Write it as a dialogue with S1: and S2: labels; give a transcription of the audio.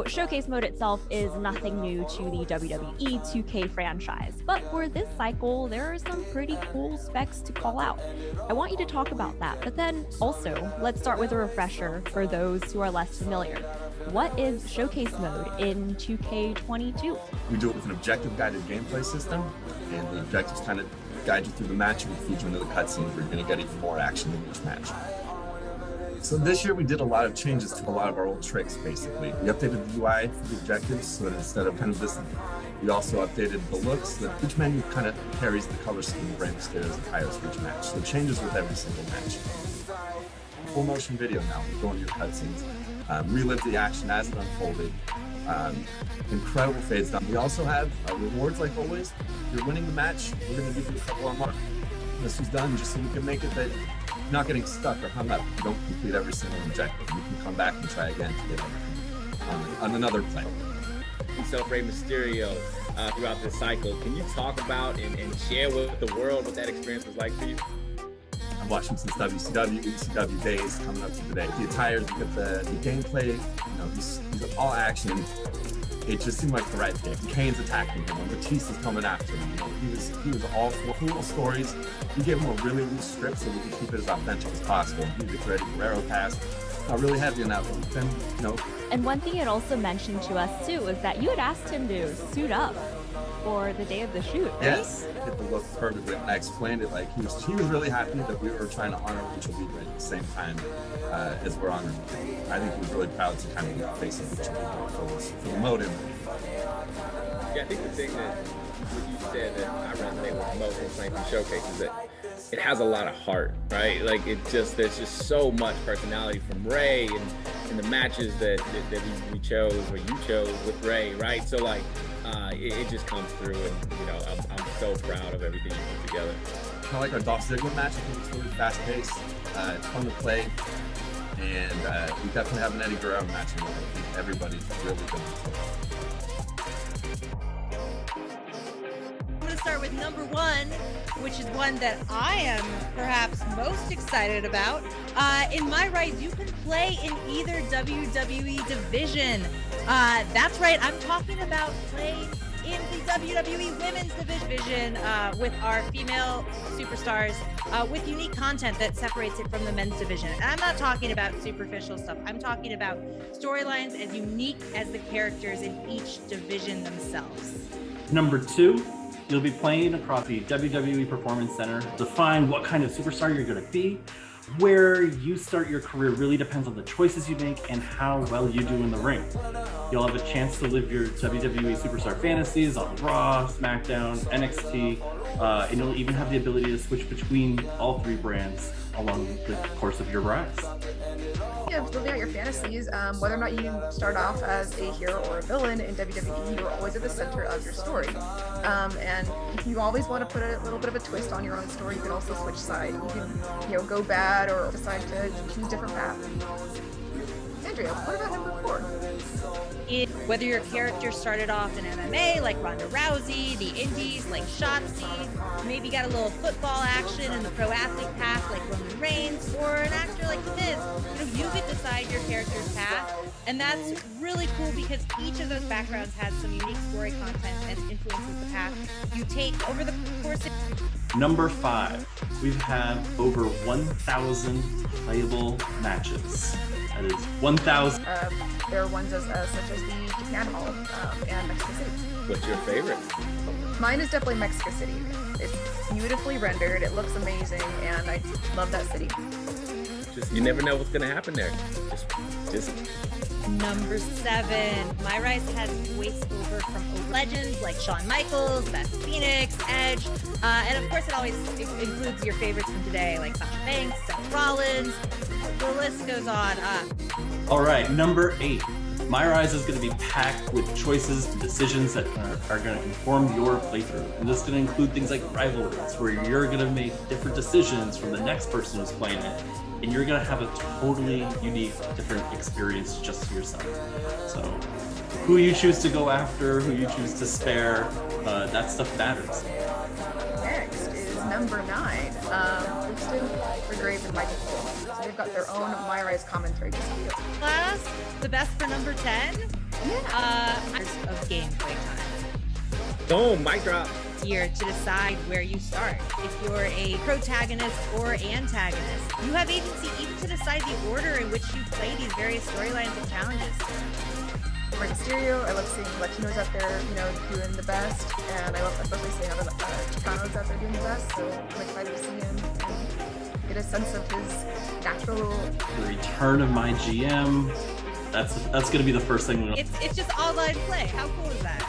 S1: Showcase Mode itself is nothing new to the WWE 2K franchise, but for this cycle, there are some pretty cool specs to call out. I want you to talk about that, but then also, let's start with a refresher for those who are less familiar. What is Showcase Mode in 2K22?
S2: We do it with an objective-guided gameplay system, and the objectives kind of guide you through the match and feed you into the cutscenes where you're going to get even more action in each match. So this year we did a lot of changes to a lot of our old tricks, basically. We updated the UI for the objectives, so that instead of kind of this, we also updated the looks, so that each menu kind of carries the color scheme of Rey Mysterio's attires for each match. So it changes with every single match. Full motion video now, we go into your cutscenes, relive the action as it unfolded. Incredible fades down. We also have rewards like always. If you're winning the match, we're going to give you a couple on mark. This was done just so we can make it that you're not getting stuck or hung up. You don't complete every single objective. You can come back and try again to get everything on another play.
S3: You celebrate Mysterio throughout this cycle. Can you talk about and share with the world what that experience was like for you?
S2: I've watched him since ECW days coming up to today. The attires, you get the gameplay, you know, he's all action. It just seemed like the right pick. Kane's attacking him, and Batista's coming after him. You know, he was all for cool stories. We gave him a really loose script so we could keep it as authentic as possible. He did Freddy Guerrero pass. Not really heavy on that one. Then, you know.
S1: And one thing it also mentioned to us too was that you had asked him to suit up for the day of the shoot, right?
S2: Yes, hit the look perfectly. And I explained it like he was really happy that we were trying to honor Lucha Libre at the same time as we're honoring him. I think he was really proud to kind of be the face of Lucha Libre for the mode.
S3: Yeah, I think the thing that what you said that I resonate with most when playing through Showcase is that it has a lot of heart, right? Like there's just so much personality from Rey and the matches that we chose or you chose with Rey, right? So like it just comes through, and you know I'm so proud of everything you put together.
S2: Kind of like our Dolph Ziggler match. I think it's really fast paced. It's fun to play, and we definitely have an Eddie Guerrero match. And I think everybody's really good.
S4: I'm going to start with number one, which is one that I am perhaps most excited about. In MyRise, you can play in either WWE division. That's right, I'm talking about playing in the WWE Women's Division with our female superstars with unique content that separates it from the men's division. And I'm not talking about superficial stuff. I'm talking about storylines as unique as the characters in each division themselves.
S5: Number two, you'll be playing across the WWE Performance Center. Define what kind of superstar you're going to be. Where you start your career really depends on the choices you make and how well you do in the ring. You'll have a chance to live your WWE superstar fantasies on Raw, SmackDown, NXT, and you'll even have the ability to switch between all three brands along the course of your rise.
S6: Living out your fantasies, whether or not you start off as a hero or a villain in WWE, you're always at the center of your story. And if you always want to put a little bit of a twist on your own story, you can also switch sides. You can, go bad or decide to choose different paths. Andrea, what about number four?
S4: Whether your character started off in MMA like Ronda Rousey, the Indies like Shotzi, maybe got a little football action in the pro athlete path like Roman Reigns, or an actor like The Miz, you could decide your character's path, and that's really cool because each of those backgrounds has some unique story content and influences the path you take over the course of...
S5: Number five, we've had over 1,000 playable matches. That is 1,000.
S6: There are ones such as the Japan Hall and Mexico City.
S3: What's your favorite?
S6: Mine is definitely Mexico City. It's beautifully rendered, it looks amazing, and I love that city.
S3: You never know what's going to happen there. Just.
S4: Number seven, MyRise has voiceover from legends like Shawn Michaels, Beth Phoenix, Edge, and of course it always includes your favorites from today like Sasha Banks, Seth Rollins. The list goes on.
S5: All right, number eight. MyRise is going to be packed with choices and decisions that are going to inform your playthrough. And this is going to include things like rivalries, where you're going to make different decisions from the next person who's playing it. And you're going to have a totally unique, different experience just to yourself. So who you choose to go after, who you choose to spare, that stuff matters.
S6: Next is number 9. Houston, Regrave, and Michael Cole. So they've got their own MyRise commentary dispute.
S4: Class, the best for number 10? Of gameplay time.
S3: Boom, mic drop.
S4: Here to decide where you start. If you're a protagonist or antagonist, you have agency even to decide the order in which you play these various storylines and challenges.
S6: For Mysterio, I love seeing Latinos out there, doing the best, and I love especially seeing other Chicanos out there doing the best. So I'm excited to see him and get a sense of his natural.
S5: The return of MyGM. That's going to be the first thing.
S4: It's just online play. How cool is that?